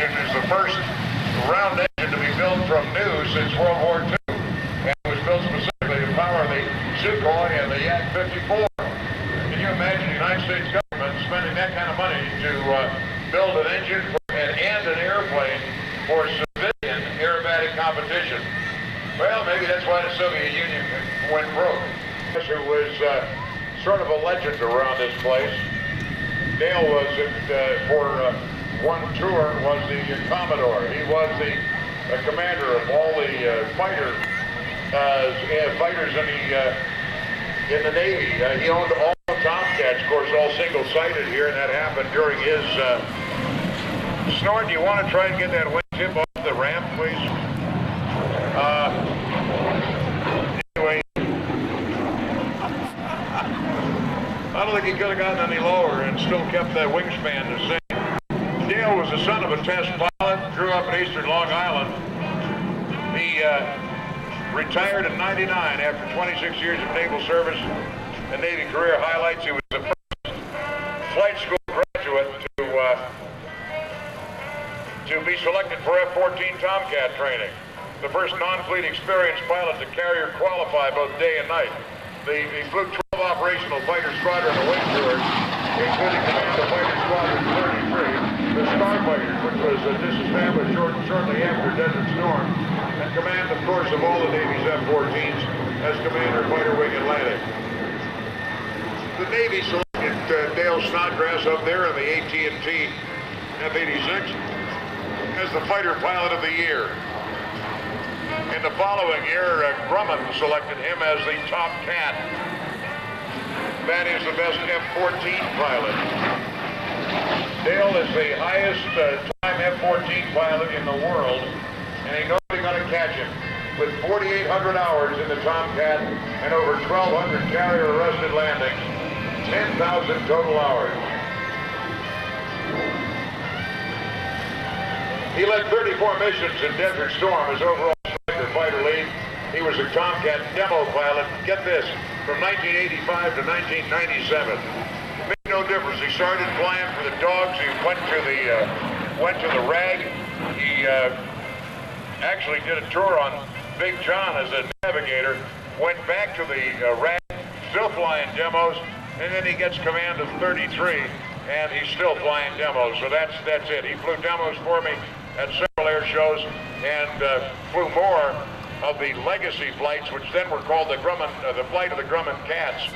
engine is the first round engine to be built from new since World War II. And it was built specifically to power the Sukhoi and the Yak-54. Can you imagine the United States government spending that kind of money to build an engine and an airplane for civilian aerobatic competition? Well, maybe that's why the Soviet Union went broke. Who was sort of a legend around this place. Dale was, for one tour, was the Commodore. He was the commander of all the fighters in the Navy. He owned all the Tomcats, of course, all single-sided here, and that happened during his... Snort, do you want to try and get that wingtip off the ramp, please? Anyway, I don't think he could have gotten any lower and still kept that wingspan the same. Dale was the son of a test pilot, grew up in eastern Long Island. He retired in '99 after 26 years of naval service and Navy career highlights. He was the first flight school graduate to be selected for F-14 Tomcat training. The first non-fleet experienced pilot to carrier qualify both day and night. He flew 12 operational fighter squadron away tours, including command of Fighter Squadron 33, the Starfighters, which was disestablished shortly after Desert Storm, and command, of course, of all the Navy's F-14s as Commander Fighter Wing Atlantic. The Navy selected Dale Snodgrass up there in the AT&T F-86 as the fighter pilot of the year. In the following year, Grumman selected him as the top cat. That is the best F-14 pilot. Dale is the highest time F-14 pilot in the world, and ain't nobody gonna catch him. With 4,800 hours in the Tomcat and over 1,200 carrier-arrested landings, 10,000 total hours. He led 34 missions in Desert Storm as overall fighter lead. He was a Tomcat demo pilot, get this, from 1985 to 1997. Made no difference. He started flying for the dogs. He went to the RAG. He actually did a tour on Big John as a navigator, went back to the RAG, still flying demos, and then he gets command of 33, and he's still flying demos. So that's it. He flew demos for me at several air shows and flew more of the legacy flights, which then were called the flight of the Grumman Cats.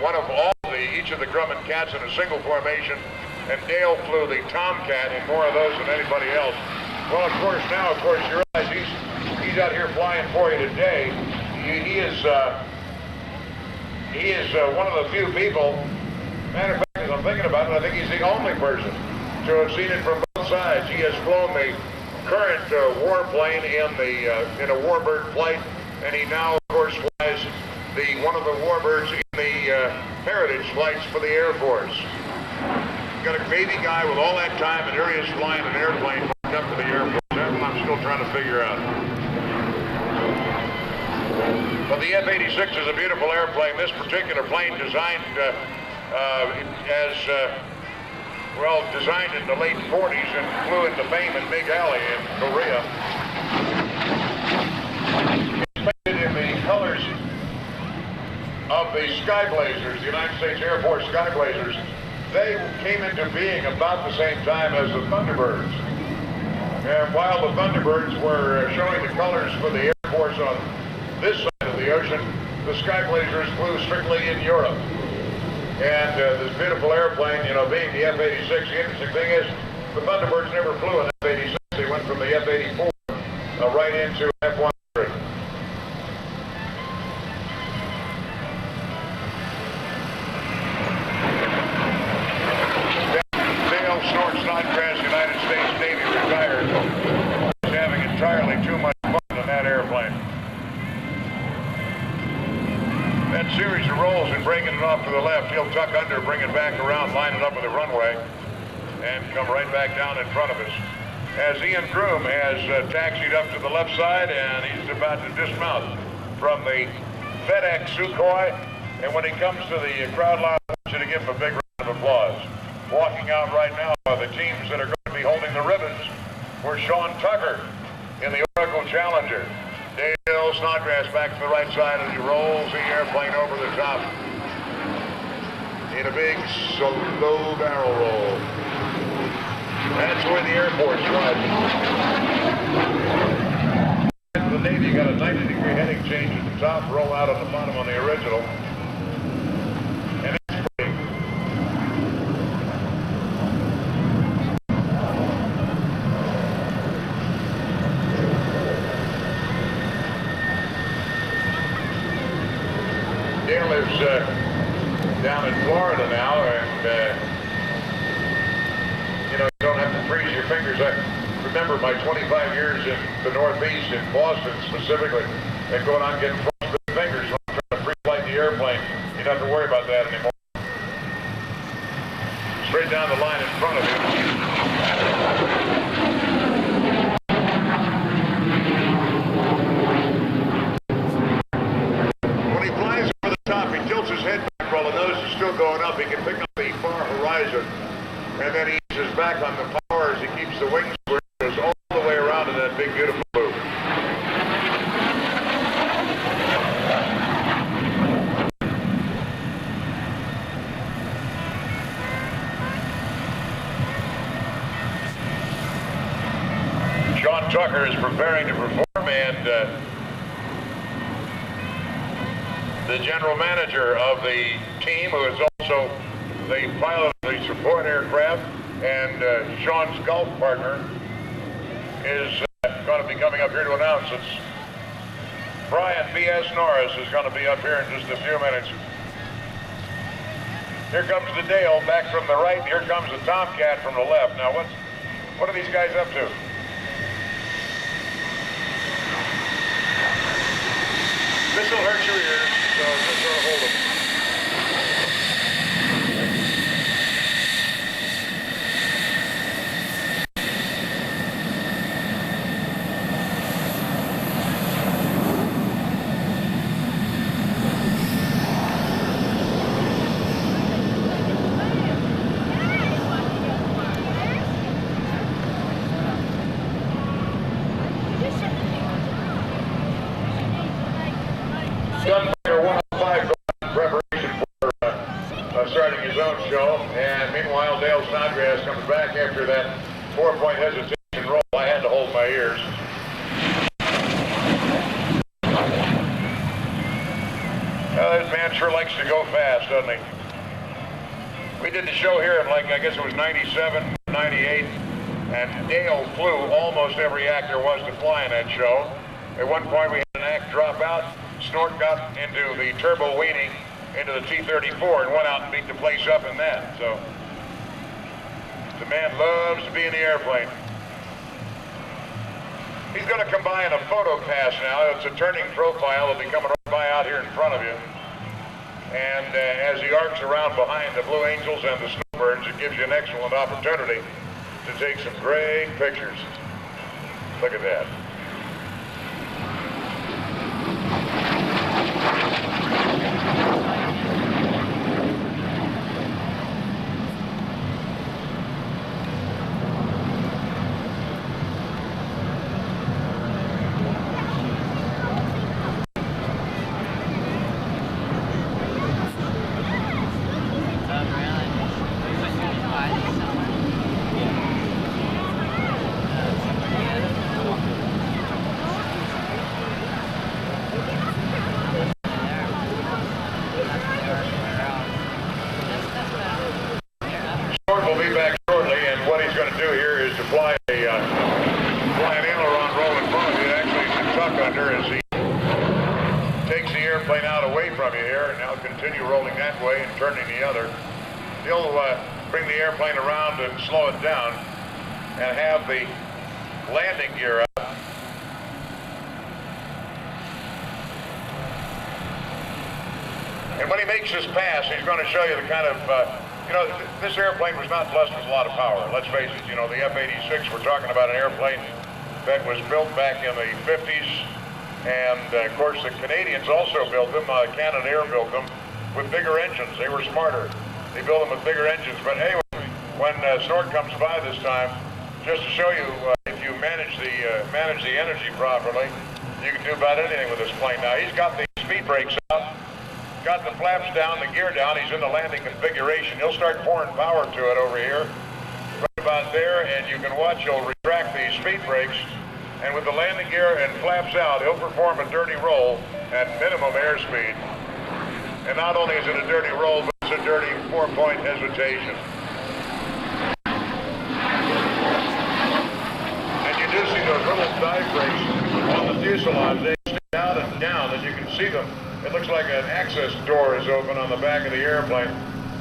One of each of the Grumman Cats in a single formation, and Dale flew the Tomcat in more of those than anybody else. Well, of course, you realize he's out here flying for you today. He is one of the few people. Matter of fact, as I'm thinking about it, I think he's the only person to have seen it from both sides. He has flown the current warplane in a Warbird flight, and he now, of course, flies one of the Warbirds in the Heritage flights for the Air Force. Got a Navy guy with all that time, and here he is flying an airplane up to the Air Force. That's what I'm still trying to figure out. But the F-86 is a beautiful airplane. This particular plane designed designed in the late 40s and flew into fame in Big Alley in Korea. It's painted in the colors of the Sky Blazers, the United States Air Force Sky Blazers. They came into being about the same time as the Thunderbirds. And while the Thunderbirds were showing the colors for the Air Force on this side of the ocean, the Sky Blazers flew strictly in Europe. And this beautiful airplane, being the F-86, the interesting thing is the Thunderbirds never flew an F-86. They went from the F-84 right into F-100. Dale Snort Snodgrass, United States Navy, retired, was having entirely too much fun in that airplane. That series of rolls and breaking it off to the left, he'll tuck under, bring it back around, line it up with the runway, and come right back down in front of us. As Ian Groom has taxied up to the left side, and he's about to dismount from the FedEx Sukhoi, and when he comes to the crowd line, I want you to give him a big round of applause. Walking out right now are the teams that are going to be holding the ribbons for Sean Tucker in the Oracle Challenger. Dale Snodgrass back to the right side as he rolls the airplane over the top in a big low barrel roll. That's the way the Air Force flies. For the Navy, you got a 90-degree heading change at the top, roll out at the bottom on the original. And it's pretty. Dale lives down in Florida now, and you know, you don't have to freeze your fingers. I remember my 25 years in the Northeast, in Boston specifically, and going out and getting frostbitten fingers when I'm trying to pre-flight the airplane. You don't have to worry about that anymore. Straight down the line in front of you. When he flies over the top, he tilts his head back while the nose is still going up. He can pick up the far horizon, and then he eases back on the power as he keeps the wings square. Goes all the way around in that big, beautiful loop. Sean Tucker is preparing to perform, and the general manager of the team, who is also the pilot of the support aircraft, and Sean's golf partner, is going to be coming up here to announce it. Brian B.S. Norris is going to be up here in just a few minutes. Here comes the Dale back from the right. Here comes the Tomcat from the left. Now, what are these guys up to? This will hurt your ears, so just sort of hold them. Gunfighter 105 in preparation for starting his own show, and meanwhile Dale Snodgrass comes back after that 4-point hesitation roll. I had to hold my ears. Well, this man sure likes to go fast, doesn't he? We did the show here in, like, I guess it was 97, 98, and Dale flew almost every act there was to fly in that show. At one point we had an act drop out. Snort got into the turbo weaning into the T-34 and went out and beat the place up in that. So the man loves to be in the airplane. He's going to come by in a photo pass now. It's a turning profile. It'll be coming right by out here in front of you. And as he arcs around behind the Blue Angels and the Snowbirds, it gives you an excellent opportunity to take some great pictures. Look at that. Will be back shortly, and what he's going to do here is to fly an aileron roll in front of you. Actually, it's a tuck under as he takes the airplane out away from you here, and now continue rolling that way and turning the other. He'll bring the airplane around and slow it down and have the landing gear up. And when he makes his pass, he's going to show you the kind of you know, this airplane was not blessed with a lot of power. Let's face it, you know, the F-86, we're talking about an airplane that was built back in the 50s. And, of course, the Canadians also built them. Canadair built them with bigger engines. They were smarter. They built them with bigger engines. But anyway, when Snort comes by this time, just to show you, if you manage the energy properly, you can do about anything with this plane. Now, he's got the speed brakes out, got the flaps down, the gear down. He's in the landing configuration. He'll start pouring power to it over here, right about there, and you can watch he'll retract the speed brakes. And with the landing gear and flaps out, he'll perform a dirty roll at minimum airspeed. And not only is it a dirty roll, but it's a dirty 4-point hesitation. And you do see those little dive brakes on the fuselage. They stick out and down, and you can see them. It looks like an access door is open on the back of the airplane.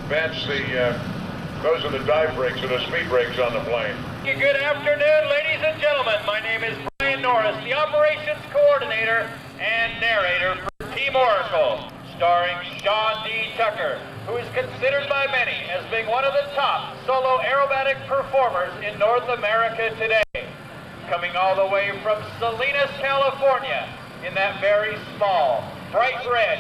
That's those are the dive brakes or the speed brakes on the plane. Good afternoon, ladies and gentlemen. My name is Brian Norris, the operations coordinator and narrator for Team Oracle, starring Sean D. Tucker, who is considered by many as being one of the top solo aerobatic performers in North America today. Coming all the way from Salinas, California, in that very small, bright red